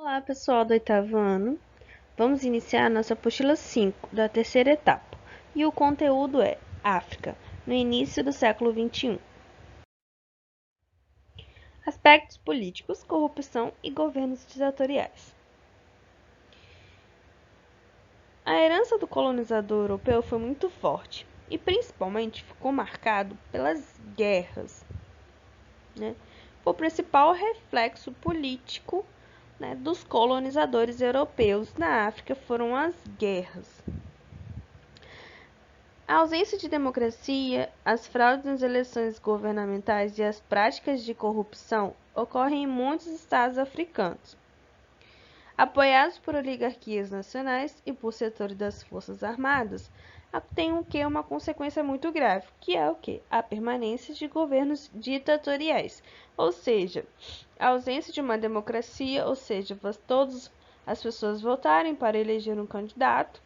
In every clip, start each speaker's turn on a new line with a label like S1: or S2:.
S1: Olá, pessoal do oitavo ano. Vamos iniciar nossa apostila 5 da terceira etapa. E o conteúdo é África, no início do século XXI. Aspectos políticos, corrupção e governos ditatoriais. A herança do colonizador europeu foi muito forte e principalmente ficou marcado pelas guerras, né? O principal reflexo político, dos colonizadores europeus na África foram as guerras. A ausência de democracia, as fraudes nas eleições governamentais e as práticas de corrupção ocorrem em muitos estados africanos. Apoiados por oligarquias nacionais e por setores das forças armadas, tem uma consequência muito grave, que é a permanência de governos ditatoriais, ou seja, a ausência de uma democracia, ou seja, todas as pessoas votarem para eleger um candidato,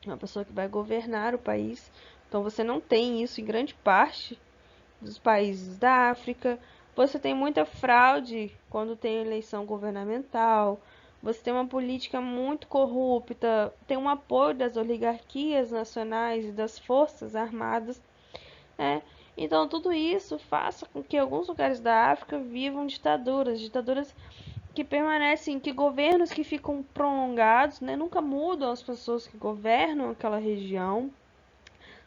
S1: uma pessoa que vai governar o país. Então você não tem isso em grande parte dos países da África. Você tem muita fraude quando tem eleição governamental. Você tem uma política muito corrupta, tem um apoio das oligarquias nacionais e das forças armadas, né? Então tudo isso faz com que alguns lugares da África vivam ditaduras que permanecem, que governos que ficam prolongados, né, nunca mudam as pessoas que governam aquela região.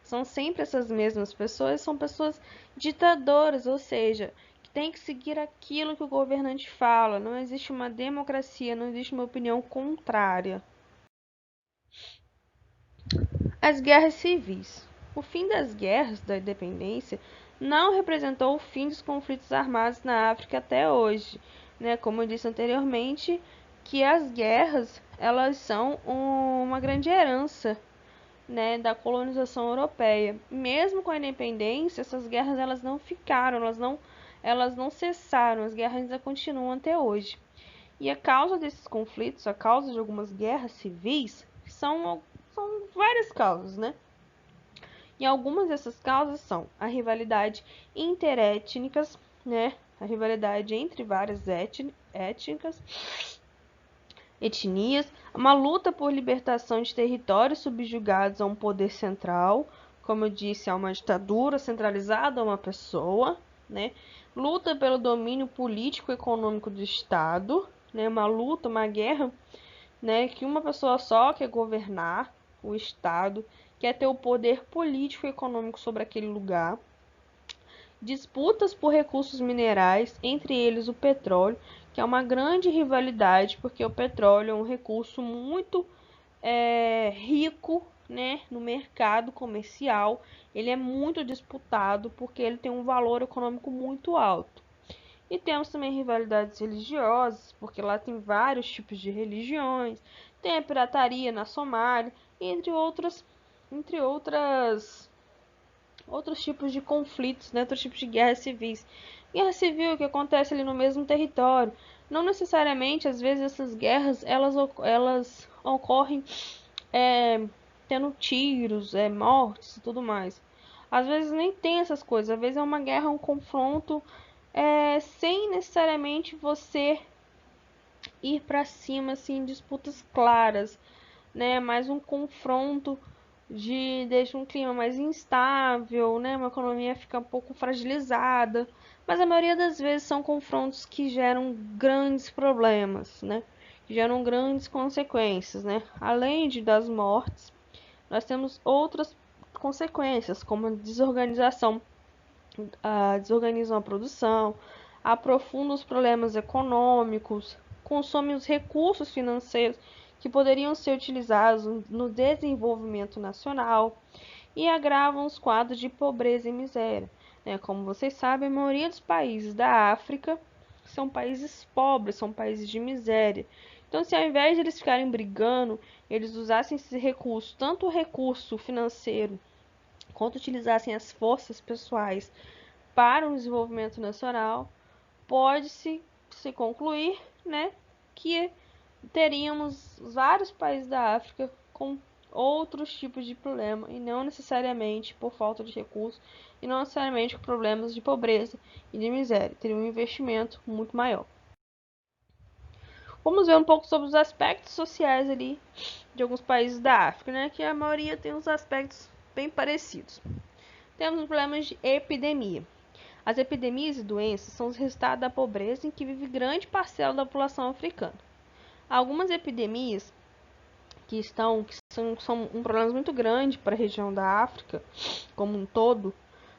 S1: São sempre essas mesmas pessoas, são pessoas ditadoras, ou seja, que tem que seguir aquilo que o governante fala. Não existe uma democracia, não existe uma opinião contrária. As guerras civis. O fim das guerras da independência não representou o fim dos conflitos armados na África até hoje, né? Como eu disse anteriormente, que as guerras, elas são uma grande herança, né, da colonização europeia. Mesmo com a independência, essas guerras elas não ficaram, elas não cessaram, as guerras ainda continuam até hoje. E a causa desses conflitos, a causa de algumas guerras civis, são várias causas, né? E algumas dessas causas são a rivalidade interétnicas, né? A rivalidade entre várias etnias, uma luta por libertação de territórios subjugados a um poder central, como eu disse, a uma ditadura centralizada a uma pessoa, né? Luta pelo domínio político e econômico do Estado, né? Uma guerra, né? Que uma pessoa só quer governar o Estado, quer ter o poder político e econômico sobre aquele lugar. Disputas por recursos minerais, entre eles o petróleo, que é uma grande rivalidade, porque o petróleo é um recurso muito rico, né, no mercado comercial. Ele é muito disputado porque ele tem um valor econômico muito alto. E temos também rivalidades religiosas, porque lá tem vários tipos de religiões, tem a pirataria na Somália, entre outros tipos de conflitos, né, outros tipos de guerras civis. Guerra civil que acontece ali no mesmo território. Não necessariamente, às vezes, essas guerras elas ocorrem tendo tiros, mortes e tudo mais. Às vezes nem tem essas coisas. Às vezes é uma guerra, um confronto, sem necessariamente você ir para cima, assim, disputas claras, né? Mais um confronto deixa um clima mais instável, né? Uma economia fica um pouco fragilizada, mas a maioria das vezes são confrontos que geram grandes problemas, né? Que geram grandes consequências, né? Além das mortes, nós temos outras consequências, como desorganizam a produção, aprofundam os problemas econômicos, consomem os recursos financeiros que poderiam ser utilizados no desenvolvimento nacional e agravam os quadros de pobreza e miséria. Como vocês sabem, a maioria dos países da África são países pobres, são países de miséria. Então, se ao invés de eles ficarem brigando, eles usassem esse recurso, tanto o recurso financeiro quanto utilizassem as forças pessoais para o desenvolvimento nacional, pode-se concluir, né, que teríamos vários países da África com outros tipos de problema e não necessariamente por falta de recursos e não necessariamente por problemas de pobreza e de miséria. Teria um investimento muito maior. Vamos ver um pouco sobre os aspectos sociais ali de alguns países da África, né? Que a maioria tem uns aspectos bem parecidos. Temos os problemas de epidemia. As epidemias e doenças são os resultados da pobreza em que vive grande parcela da população africana. Algumas epidemias são um problema muito grande para a região da África como um todo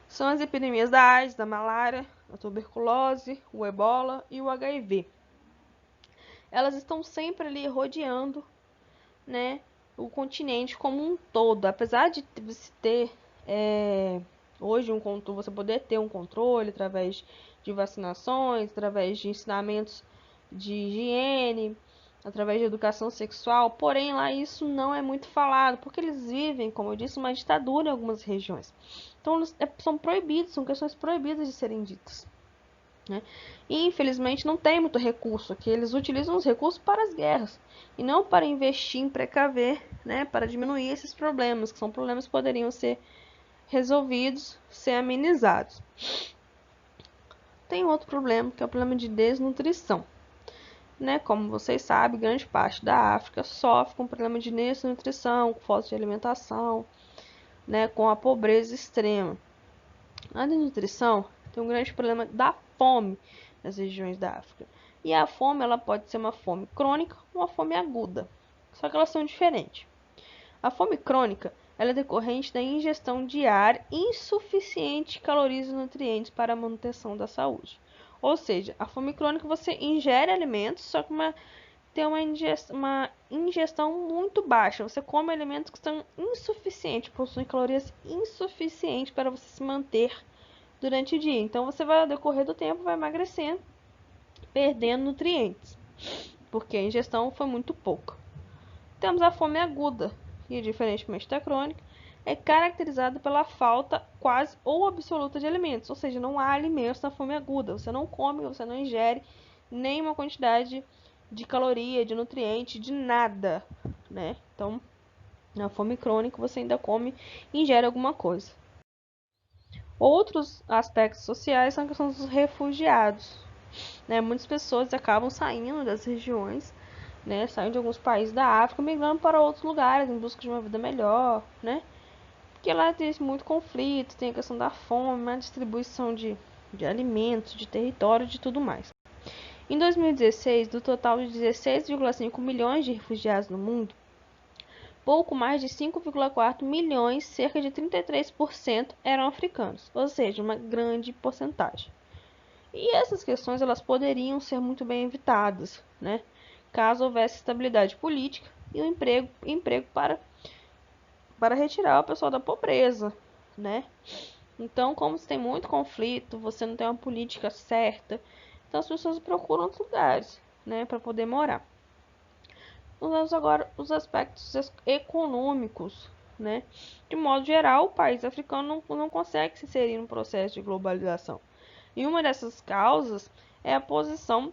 S1: são as epidemias da AIDS, da malária, a tuberculose, o ebola e o HIV. Elas estão sempre ali rodeando, né, o continente como um todo. Apesar de você ter hoje você poder ter um controle através de vacinações, através de ensinamentos de higiene, através de educação sexual, porém lá isso não é muito falado, porque eles vivem, como eu disse, uma ditadura em algumas regiões. Então são proibidos, são questões proibidas de serem ditas. Né? E infelizmente não tem muito recurso aqui. Eles utilizam os recursos para as guerras e não para investir em precaver, né, para diminuir esses problemas, que são problemas que poderiam ser resolvidos, ser amenizados. Tem outro problema, que é o problema de desnutrição. Né? Como vocês sabem, grande parte da África sofre com problema de desnutrição, com falta de alimentação, né, com a pobreza extrema. A desnutrição tem um grande problema da fome nas regiões da África. E a fome ela pode ser uma fome crônica ou uma fome aguda. Só que elas são diferentes. A fome crônica ela é decorrente da ingestão diária insuficiente de calorias e nutrientes para a manutenção da saúde. Ou seja, a fome crônica você ingere alimentos, só que tem uma ingestão muito baixa. Você come alimentos que são insuficientes, possuem calorias insuficientes para você se manter durante o dia. Então você vai, ao decorrer do tempo, vai emagrecendo, perdendo nutrientes, porque a ingestão foi muito pouca. Temos a fome aguda, que diferentemente da crônica, é caracterizada pela falta quase ou absoluta de alimentos, ou seja, não há alimentos na fome aguda. Você não come, você não ingere nenhuma quantidade de caloria, de nutriente, de nada, né? Então, na fome crônica você ainda come e ingere alguma coisa. Outros aspectos sociais são a questão dos refugiados, né? Muitas pessoas acabam saindo das regiões, né? Saindo de alguns países da África, migrando para outros lugares em busca de uma vida melhor, né? Porque lá tem muito conflito, tem a questão da fome, a distribuição de alimentos, de território, de tudo mais. Em 2016, do total de 16,5 milhões de refugiados no mundo, pouco mais de 5,4 milhões, cerca de 33%, eram africanos, ou seja, uma grande porcentagem. E essas questões elas poderiam ser muito bem evitadas, né? Caso houvesse estabilidade política e um emprego para retirar o pessoal da pobreza, né? Então, como você tem muito conflito, você não tem uma política certa, então as pessoas procuram outros lugares, né, para poder morar. Vamos agora os aspectos econômicos, né? De modo geral, o país africano não consegue se inserir no processo de globalização. E uma dessas causas é a posição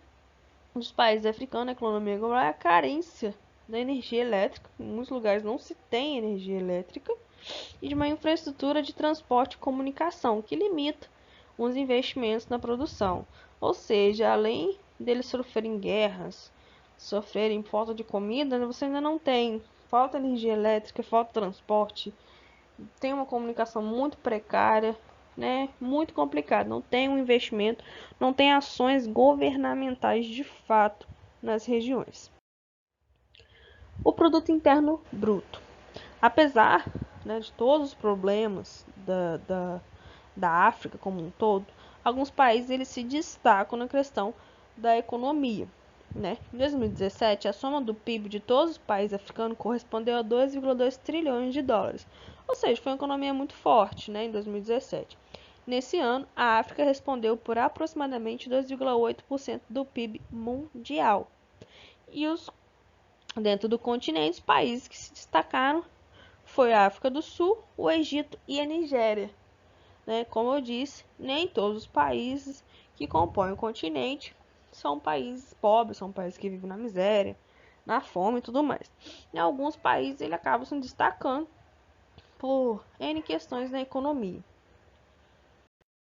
S1: dos países africanos na economia global, é a carência da energia elétrica. Em muitos lugares não se tem energia elétrica e de uma infraestrutura de transporte e comunicação que limita os investimentos na produção. Ou seja, além deles sofrerem guerras, sofrerem falta de comida, você ainda não tem falta de energia elétrica, falta de transporte, tem uma comunicação muito precária, né? Muito complicado, não tem um investimento, não tem ações governamentais de fato nas regiões. O produto interno bruto. Apesar, né, de todos os problemas da África como um todo, alguns países eles se destacam na questão da economia. Né? Em 2017, a soma do PIB de todos os países africanos correspondeu a 2,2 trilhões de dólares. Ou seja, foi uma economia muito forte, né, em 2017. Nesse ano, a África respondeu por aproximadamente 2,8% do PIB mundial. E dentro do continente, os países que se destacaram foi a África do Sul, o Egito e a Nigéria. Né? Como eu disse, nem todos os países que compõem o continente são países pobres, são países que vivem na miséria, na fome e tudo mais. Em alguns países ele acaba se destacando por N questões na economia.